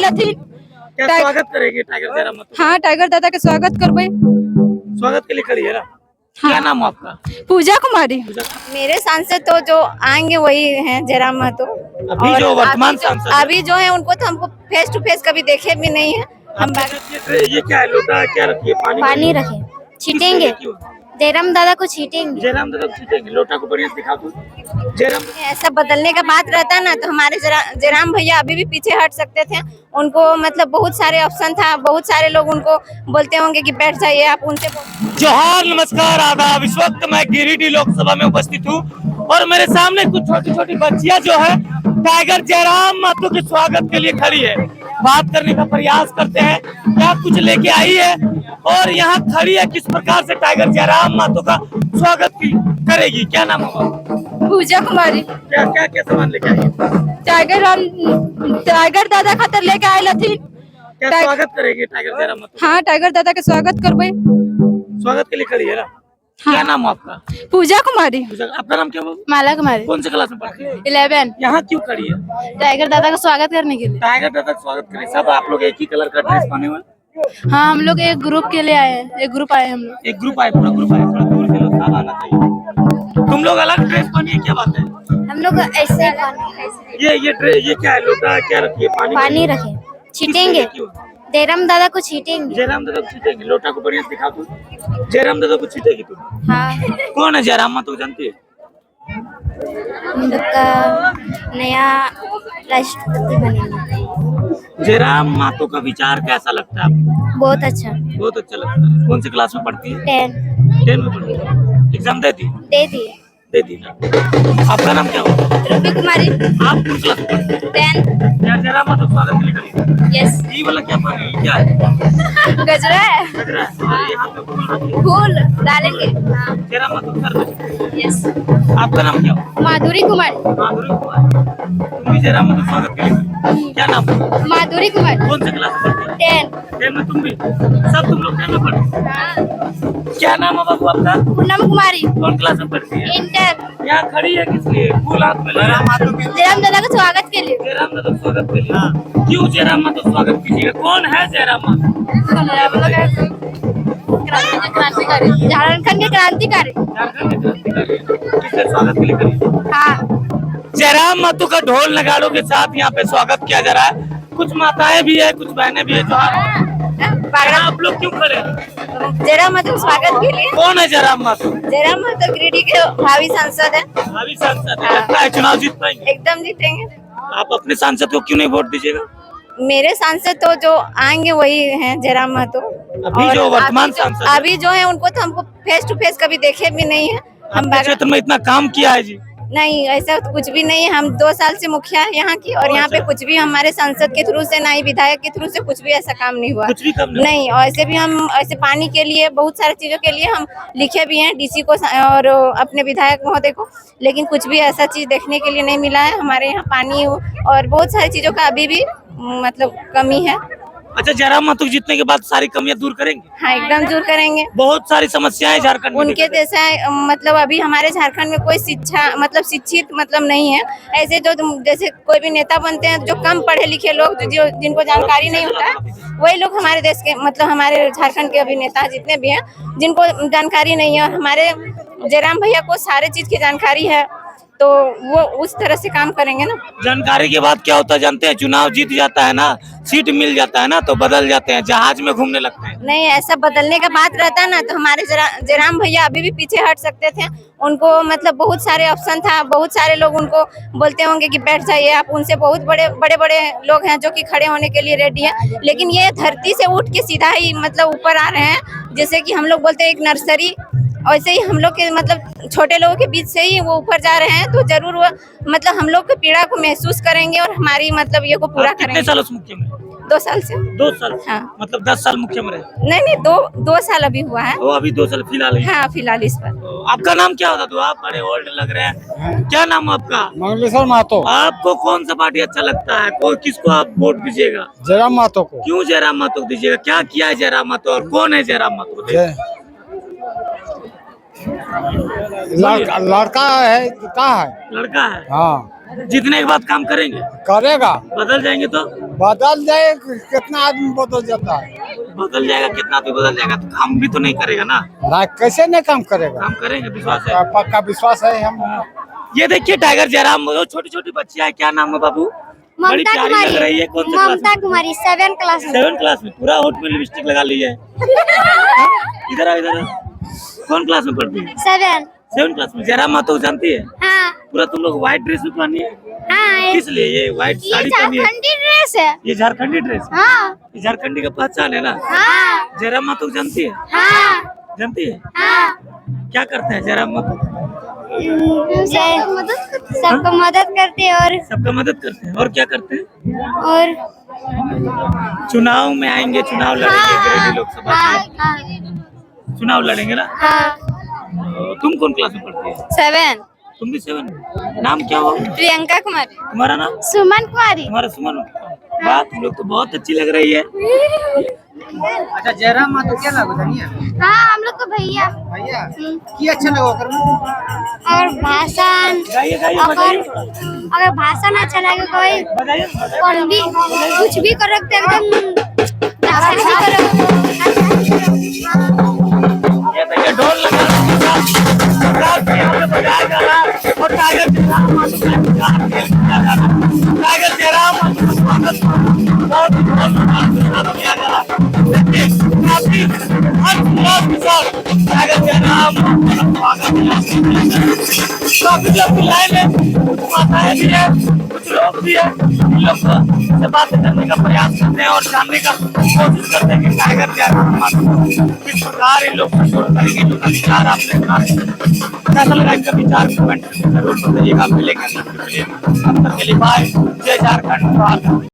Oil हथिन। क्या स्वागत करेगी टाइगर जयराम मातो? हाँ, टाइगर दादा के स्वागत करबे। स्वागत के लिए खड़ी है ना। क्या नाम है आपका? पूजा कुमारी। मेरे सांसद तो जो आएंगे वही हैं जयराम महतो। अभी जो वर्तमान सांसद है? अभी जो है उनको तो हमको फेस टू फेस कभी देखे भी नहीं है। हम ये क्या है, लोटा क्या रखी है? पानी रखे छीटेंगे, क्यों? जयराम दादा को छीटेंगे। जयराम दादा को छीटेंगे, लोटा को बढ़िया से दिखा दो। जयराम ऐसा बदलने का बात रहता ना तो हमारे जयराम भैया अभी भी पीछे हट सकते थे। उनको मतलब बहुत सारे ऑप्शन था, बहुत सारे लोग उनको बोलते होंगे कि बैठ जाइए आप उनसे। जोहार, नमस्कार, आदाब। इस वक्त मैं गिरिडीह लोकसभा में उपस्थित हूँ और मेरे सामने कुछ छोटी छोटी बच्चियां जो है टाइगर जयराम मातो के स्वागत के लिए खड़ी है। बात करने का प्रयास करते हैं क्या कुछ लेके आई है और यहाँ खड़ी है, किस प्रकार से टाइगर जयराम मातो का स्वागत करेगी। क्या नाम होगा? पूजा कुमारी। क्या क्या क्या सामान लेके आई है? टाइगर दादा खातर लेके आयल हथिन। क्या स्वागत करेगी टाइगर जयराम मातो? हाँ, टाइगर दादा के स्वागत करबे। स्वागत के लिए खड़ी है ना। क्या नाम है आपका? पूजा कुमारी। आपका नाम क्या? माला कुमारी, कौन से क्लास में पढ़ती है? 11। यहाँ क्यों खड़ी है? टाइगर दादा का स्वागत करने के लिए। टाइगर दादा का स्वागत करें। सब आप लोग एक ही कलर का ड्रेस पहने हुए? हाँ, हम लोग एक ग्रुप के लिए आए हैं। एक ग्रुप आए हम लोग। एक ग्रुप आए, पूरा ग्रुप आए। थोड़ा दूर के लोग सब आना चाहिए। तुम लोग अलग ड्रेस पहनी है, क्या बात है? हम लोग ऐसे ही ये क्या है, लोटा क्या रखी है? पानी रखे छीटेंगे, क्यों? जयराम दादा को छीटेंगे। जयराम दादा को छीटेंगे, लोटा को बढ़िया से दिखा दो। जयराम दादा को छीटेगी तुम? हाँ, कौन है जयराम मातो, जानती है? हम लोग का नया राष्ट्रपति बनेंगे। जयराम मातो का विचार कैसा लगता है आपको? बहुत अच्छा। बहुत अच्छा लगता है। कौन सी क्लास में पढ़ती है? 10 10 में पढ़ती है। एग्जाम देती? दे दिए। दे दी ना। आपका नाम क्या होगा? रूबी कुमारी, आप कौन क्लास में पढ़ती है? 10। क्या जयराम मातो स्वागत के लिए खड़ी है? यस। ये वाला क्या पानी है? क्या है? गजरा है, गजरा है। और यहाँ पे फूल रखी है। फूल डालेंगे। हाँ। जयराम मातो कर दो। यस। आपका नाम क्या होगा? माधुरी कुमारी। माधुरी कुमार। तुम भी जयराम मातो स्वागत के लिए खड़ी है। क्या नाम है? माधुरी कुमारी, कौन से क्लास में पढ़ती है? 10। 10 में। तुम भी? सब तुम लोग 10 में पढ़ते हो? हाँ। क्या नाम है बाबू आपका? पूनम कुमारी, कौन क्लास में पढ़ती है? इंटर। यहाँ खड़ी है किस लिए? फूल हाथ में जयराम दादा का स्वागत के लिए। दादा को स्वागत के लिए। क्यों जयराम मातो स्वागत कीजिएगा? कौन है जयराम मातो? क्रांतिकारी, झारखंड के क्रांतिकारी। झारखंड के क्रांतिकारी। किसके स्वागत के लिए खड़ी? हाँ। जयराम मातो का ढोल नगाड़ों के साथ यहाँ पे स्वागत किया जा रहा है। कुछ माताएं भी है, कुछ बहनें भी है जो आप लोग क्यों खड़े हैं? जयराम महतो स्वागत के लिए। कौन है जयराम मातो? जयराम महतो गिरिडीह के भावी सांसद है। भावी सांसद है। लगता है चुनाव जीत पाएंगे? एकदम जीतेंगे। आप अपने सांसद को क्यों नहीं वोट दीजिएगा? मेरे सांसद तो जो आएंगे वही हैं जयराम महतो। अभी जो वर्तमान सांसद है? अभी जो है उनको तो हमको फेस टू फेस कभी देखे भी नहीं है। हम क्षेत्र में इतना काम किया है जी? नहीं, ऐसा तो कुछ भी नहीं है। हम 2 साल से मुखिया है यहाँ की और यहाँ पे कुछ भी हमारे सांसद के थ्रू से, ना ही विधायक के थ्रू से कुछ भी ऐसा काम नहीं हुआ। कुछ भी काम नहीं। और ऐसे भी हम ऐसे पानी के लिए, बहुत सारी चीजों के लिए हम लिखे भी हैं डीसी को और अपने विधायक महोदय को, लेकिन कुछ भी ऐसा चीज देखने के लिए नहीं मिला है। हमारे यहाँ पानी और बहुत सारी चीजों का अभी भी मतलब कमी है। अच्छा, जयराम मातो जीतने के बाद सारी कमियां दूर करेंगे? हाँ, एकदम दूर करेंगे। बहुत सारी समस्याएं झारखंड में उनके जैसा मतलब अभी हमारे झारखंड में कोई शिक्षा मतलब शिक्षित मतलब नहीं है। ऐसे जो जैसे कोई भी नेता बनते हैं जो कम पढ़े लिखे लोग, जो जिनको जानकारी नहीं होता है, वही लोग हमारे देश के मतलब हमारे झारखंड के अभी नेता जितने भी हैं जिनको जानकारी नहीं है। और हमारे जयराम भैया को सारे चीज की जानकारी है, तो वो उस तरह से काम करेंगे ना। जानकारी के बाद क्या होता है जानते हैं? चुनाव जीत जाता है ना, सीट मिल जाता है ना, तो बदल जाते हैं, जहाज में घूमने लगते हैं। नहीं, ऐसा बदलने का बात रहता ना तो हमारे जयराम भैया अभी भी पीछे हट सकते थे। उनको मतलब बहुत सारे ऑप्शन था, बहुत सारे लोग उनको बोलते होंगे कि बैठ जाइए आप उनसे। बहुत बड़े बड़े लोग हैं जो कि खड़े होने के लिए रेडी है, लेकिन ये धरती से उठ के सीधा ही मतलब ऊपर आ रहे हैं। जैसे कि हम लोग बोलते हैं एक नर्सरी, वैसे ही हम लोग के मतलब छोटे लोगों के बीच से ही वो ऊपर जा रहे हैं। तो जरूर वो मतलब हम लोग की पीड़ा को महसूस करेंगे और हमारी मतलब ये को पूरा करेंगे। कितने सालों से मुख्य में? 2 साल से। 2 साल? हाँ। मतलब 10 साल मुख्य में रहे? नहीं, 2 साल अभी हुआ है। वो अभी 2 साल फिलहाल ही? हाँ, फिलहाल इस पर। तो आपका नाम क्या होता? तो आप बड़े ओल्ड लग रहे हैं। क्या नाम है आपका? मंगलेश्वर महतो। आपको कौन सा पार्टी अच्छा लगता है? किसको आप वोट दीजिएगा? जयराम महतो को। क्यों जयराम मातो को दीजिएगा? क्या किया है जयराम मातो और कौन है जयराम मातो? लड़का है, क्या है? लड़का है। हाँ, जीतने के बाद काम करेंगे? करेगा। बदल जाएंगे तो? बदल जाए, कितना आदमी बदल जाता है बदल जाएगा, कितना भी बदल जाएगा तो काम भी तो नहीं करेगा ना। ना, कैसे नहीं काम करेगा। काम करेंगे, विश्वास है। पक्का विश्वास है हम। ये देखिए टाइगर जयराम, वो छोटी छोटी बच्चियां है, क्या नाम है बाबू? बड़ी ममता प्यारी लग रही है। कौन सी क्लास में? ममता कुमारी 7 क्लास में। 7 क्लास में। पूरा होठ में लिपस्टिक लगा ली है। इधर आ, इधर आ। कौन क्लास में पढ़ती है? 7 क्लास में। जयराम मातो को जानती है? हाँ पूरा तुम लोग व्हाइट ड्रेस में पहनी है, हाँ, किस लिए ये व्हाइट साड़ी पहनी है? झारखंडी ड्रेस है। ये झारखंडी ड्रेस, हाँ ये झारखंडी का पहचान है ना। हाँ जयराम मातो को जानती है? हाँ जानती है? हाँ। क्या करते हैं जयराम मातो? सबको मदद करते हैं और सबका मदद करते हैं। और क्या करते हैं? और चुनाव में आएंगे, चुनाव लड़ेंगे, गिरिडीह लोकसभा हाँ में चुनाव लड़ेंगे ना। हाँ। तुम कौन क्लास में पढ़ती है? 7। तुम भी 7 में। नाम क्या हुआ प्रियंका कुमारी। तुम्हारा नाम? सुमन कुमारी। तुम्हारा सुमन। बात तुम लोग तो बहुत अच्छी लग रही है। अच्छा जयराम मातो क्या लगा जानिए हाँ हम लोग को भैया भैया की अच्छा लगा करना और भाषण गाइए गाइए, अगर बजाइए अगर भाषण अच्छा लगे कोई बजाइए। कौन भी कुछ भी करो तो एकदम अच्छा करो। ये देखिए ढोल लगा यहाँ पे बजाया जा रहा है और टाइगर जयराम मातो टाइगर जयराम मातो का स्वागत बहुत ही धन्यवाद किया जा रहा है। देखिए काफी हर्षोल्लास के साथ टाइगर जयराम मातो का स्वागत किया जा रहा है। काफी लंबी लाइन है, कुछ माताएं भी है, कुछ लोग भी है। इन लोग से बातें करने का प्रयास करते हैं और जानने का कोशिश करते हैं कि टाइगर जयराम मातो किस प्रकार इन लोग सपोर्ट करेंगे। जो विचार आपने सुना कैसा लगा, इनका विचार कमेंट जरूर बताइएगा। मिलेंगे तब तक के लिए बाय। जय झारखंड।